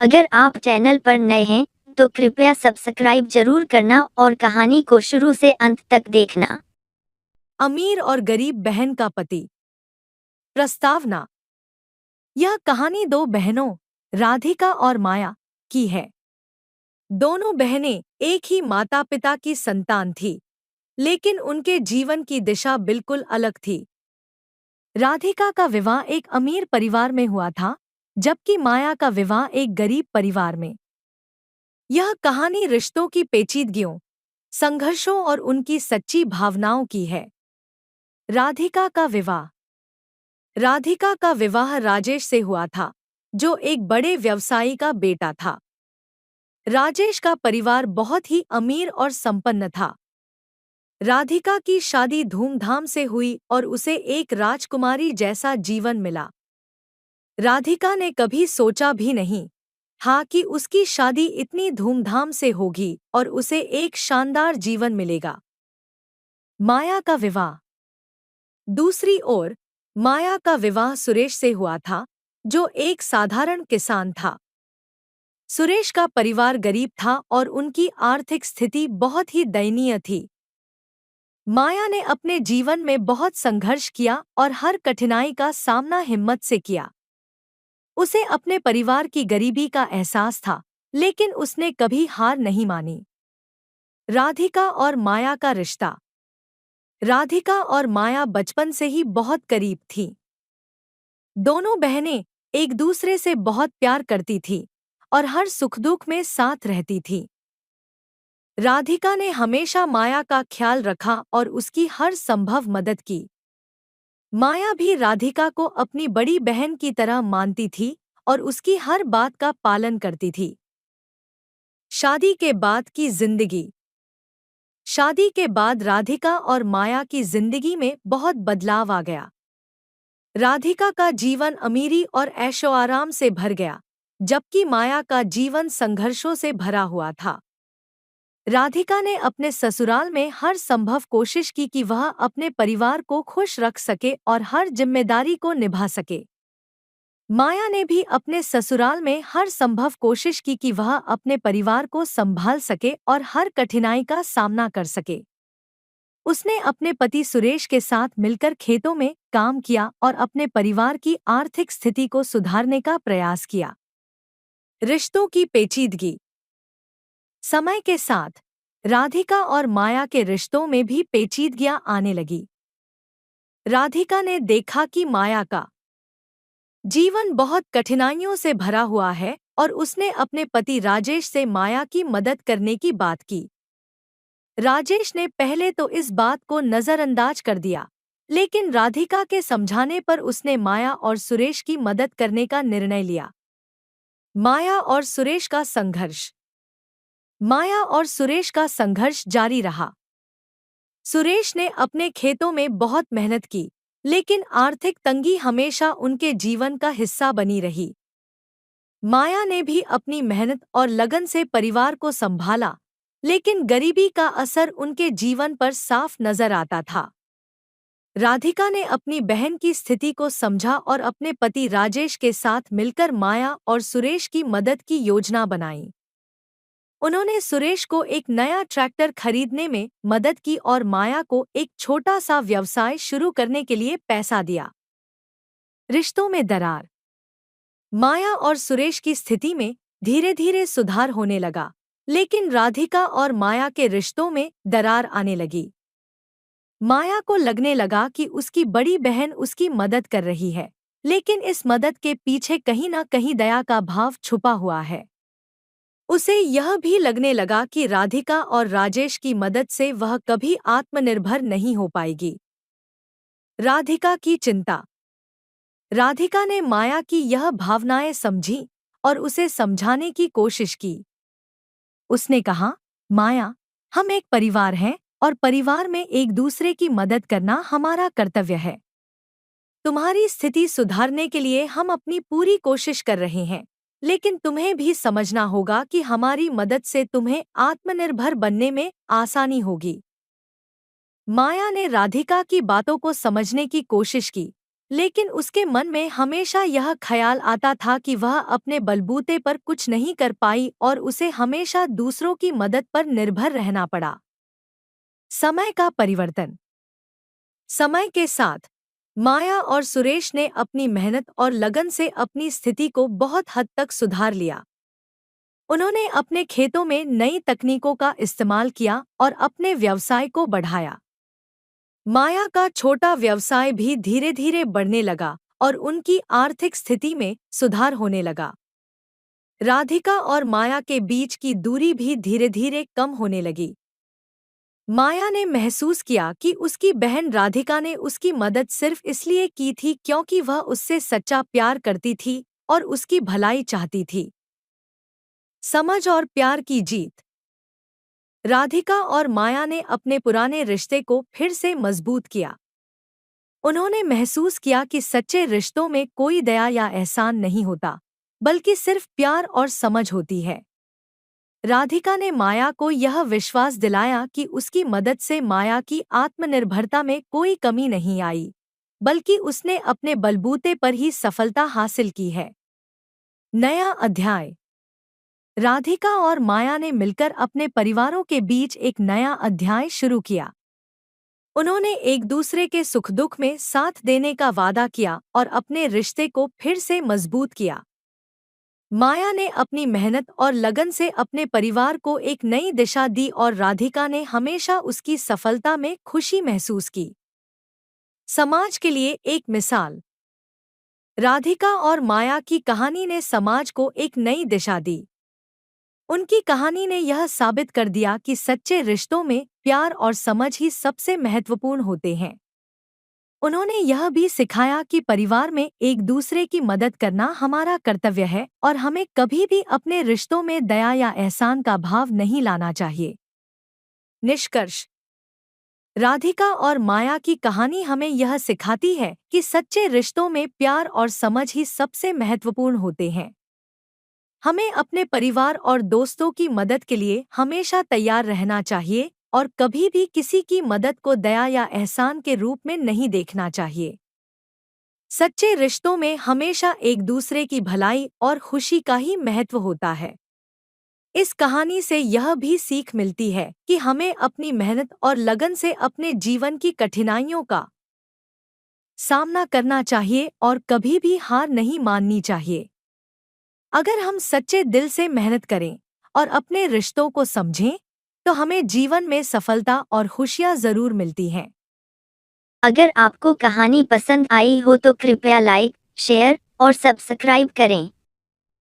अगर आप चैनल पर नए हैं तो कृपया सब्सक्राइब जरूर करना और कहानी को शुरू से अंत तक देखना। अमीर और गरीब बहन का पति। प्रस्तावना। यह कहानी दो बहनों राधिका और माया की है। दोनों बहनें एक ही माता पिता की संतान थी, लेकिन उनके जीवन की दिशा बिल्कुल अलग थी। राधिका का विवाह एक अमीर परिवार में हुआ था, जबकि माया का विवाह एक गरीब परिवार में। यह कहानी रिश्तों की पेचीदगियों, संघर्षों और उनकी सच्ची भावनाओं की है। राधिका का विवाह। राधिका का विवाह राजेश से हुआ था, जो एक बड़े व्यवसायी का बेटा था। राजेश का परिवार बहुत ही अमीर और संपन्न था। राधिका की शादी धूमधाम से हुई और उसे एक राजकुमारी जैसा जीवन मिला। राधिका ने कभी सोचा भी नहीं था कि उसकी शादी इतनी धूमधाम से होगी और उसे एक शानदार जीवन मिलेगा। माया का विवाह। दूसरी ओर, माया का विवाह सुरेश से हुआ था, जो एक साधारण किसान था। सुरेश का परिवार गरीब था और उनकी आर्थिक स्थिति बहुत ही दयनीय थी। माया ने अपने जीवन में बहुत संघर्ष किया और हर कठिनाई का सामना हिम्मत से किया। उसे अपने परिवार की गरीबी का एहसास था, लेकिन उसने कभी हार नहीं मानी। राधिका और माया का रिश्ता। राधिका और माया बचपन से ही बहुत करीब थीं। दोनों बहनें एक दूसरे से बहुत प्यार करती थीं और हर सुख-दुख में साथ रहती थीं। राधिका ने हमेशा माया का ख्याल रखा और उसकी हर संभव मदद की। माया भी राधिका को अपनी बड़ी बहन की तरह मानती थी और उसकी हर बात का पालन करती थी। शादी के बाद की जिंदगी। शादी के बाद राधिका और माया की जिंदगी में बहुत बदलाव आ गया। राधिका का जीवन अमीरी और ऐशो-आराम से भर गया, जबकि माया का जीवन संघर्षों से भरा हुआ था। राधिका ने अपने ससुराल में हर संभव कोशिश की कि वह अपने परिवार को खुश रख सके और हर जिम्मेदारी को निभा सके। माया ने भी अपने ससुराल में हर संभव कोशिश की कि वह अपने परिवार को संभाल सके और हर कठिनाई का सामना कर सके। उसने अपने पति सुरेश के साथ मिलकर खेतों में काम किया और अपने परिवार की आर्थिक स्थिति को सुधारने का प्रयास किया। रिश्तों की पेचीदगी। समय के साथ राधिका और माया के रिश्तों में भी पेचीदगियां आने लगी। राधिका ने देखा कि माया का जीवन बहुत कठिनाइयों से भरा हुआ है और उसने अपने पति राजेश से माया की मदद करने की बात की। राजेश ने पहले तो इस बात को नजरअंदाज कर दिया, लेकिन राधिका के समझाने पर उसने माया और सुरेश की मदद करने का निर्णय लिया। माया और सुरेश का संघर्ष। माया और सुरेश का संघर्ष जारी रहा। सुरेश ने अपने खेतों में बहुत मेहनत की, लेकिन आर्थिक तंगी हमेशा उनके जीवन का हिस्सा बनी रही। माया ने भी अपनी मेहनत और लगन से परिवार को संभाला, लेकिन गरीबी का असर उनके जीवन पर साफ नजर आता था। राधिका ने अपनी बहन की स्थिति को समझा और अपने पति राजेश के साथ मिलकर माया और सुरेश की मदद की योजना बनाई। उन्होंने सुरेश को एक नया ट्रैक्टर खरीदने में मदद की और माया को एक छोटा सा व्यवसाय शुरू करने के लिए पैसा दिया। रिश्तों में दरार। माया और सुरेश की स्थिति में धीरे धीरे सुधार होने लगा, लेकिन राधिका और माया के रिश्तों में दरार आने लगी। माया को लगने लगा कि उसकी बड़ी बहन उसकी मदद कर रही है, लेकिन इस मदद के पीछे कहीं न कहीं दया का भाव छुपा हुआ है। उसे यह भी लगने लगा कि राधिका और राजेश की मदद से वह कभी आत्मनिर्भर नहीं हो पाएगी। राधिका की चिंता। राधिका ने माया की यह भावनाएं समझी और उसे समझाने की कोशिश की। उसने कहा, माया, हम एक परिवार हैं और परिवार में एक दूसरे की मदद करना हमारा कर्तव्य है। तुम्हारी स्थिति सुधारने के लिए हम अपनी पूरी कोशिश कर रहे हैं, लेकिन तुम्हें भी समझना होगा कि हमारी मदद से तुम्हें आत्मनिर्भर बनने में आसानी होगी। माया ने राधिका की बातों को समझने की कोशिश की, लेकिन उसके मन में हमेशा यह ख्याल आता था कि वह अपने बलबूते पर कुछ नहीं कर पाई और उसे हमेशा दूसरों की मदद पर निर्भर रहना पड़ा। समय का परिवर्तन। समय के साथ माया और सुरेश ने अपनी मेहनत और लगन से अपनी स्थिति को बहुत हद तक सुधार लिया। उन्होंने अपने खेतों में नई तकनीकों का इस्तेमाल किया और अपने व्यवसाय को बढ़ाया। माया का छोटा व्यवसाय भी धीरे धीरे बढ़ने लगा और उनकी आर्थिक स्थिति में सुधार होने लगा। राधिका और माया के बीच की दूरी भी धीरे धीरे कम होने लगी। माया ने महसूस किया कि उसकी बहन राधिका ने उसकी मदद सिर्फ इसलिए की थी क्योंकि वह उससे सच्चा प्यार करती थी और उसकी भलाई चाहती थी। समझ और प्यार की जीत। राधिका और माया ने अपने पुराने रिश्ते को फिर से मजबूत किया। उन्होंने महसूस किया कि सच्चे रिश्तों में कोई दया या एहसान नहीं होता, बल्कि सिर्फ प्यार और समझ होती है। राधिका ने माया को यह विश्वास दिलाया कि उसकी मदद से माया की आत्मनिर्भरता में कोई कमी नहीं आई, बल्कि उसने अपने बलबूते पर ही सफलता हासिल की है। नया अध्याय। राधिका और माया ने मिलकर अपने परिवारों के बीच एक नया अध्याय शुरू किया। उन्होंने एक दूसरे के सुख दुख में साथ देने का वादा किया और अपने रिश्ते को फिर से मजबूत किया। माया ने अपनी मेहनत और लगन से अपने परिवार को एक नई दिशा दी और राधिका ने हमेशा उसकी सफलता में खुशी महसूस की। समाज के लिए एक मिसाल। राधिका और माया की कहानी ने समाज को एक नई दिशा दी। उनकी कहानी ने यह साबित कर दिया कि सच्चे रिश्तों में प्यार और समझ ही सबसे महत्वपूर्ण होते हैं। उन्होंने यह भी सिखाया कि परिवार में एक दूसरे की मदद करना हमारा कर्तव्य है और हमें कभी भी अपने रिश्तों में दया या एहसान का भाव नहीं लाना चाहिए। निष्कर्ष। राधिका और माया की कहानी हमें यह सिखाती है कि सच्चे रिश्तों में प्यार और समझ ही सबसे महत्वपूर्ण होते हैं। हमें अपने परिवार और दोस्तों की मदद के लिए हमेशा तैयार रहना चाहिए और कभी भी किसी की मदद को दया या एहसान के रूप में नहीं देखना चाहिए। सच्चे रिश्तों में हमेशा एक दूसरे की भलाई और खुशी का ही महत्व होता है। इस कहानी से यह भी सीख मिलती है कि हमें अपनी मेहनत और लगन से अपने जीवन की कठिनाइयों का सामना करना चाहिए और कभी भी हार नहीं माननी चाहिए। अगर हम सच्चे दिल से मेहनत करें और अपने रिश्तों को समझें, तो हमें जीवन में सफलता और खुशियां जरूर मिलती हैं। अगर आपको कहानी पसंद आई हो तो कृपया लाइक, शेयर और सब्सक्राइब करें।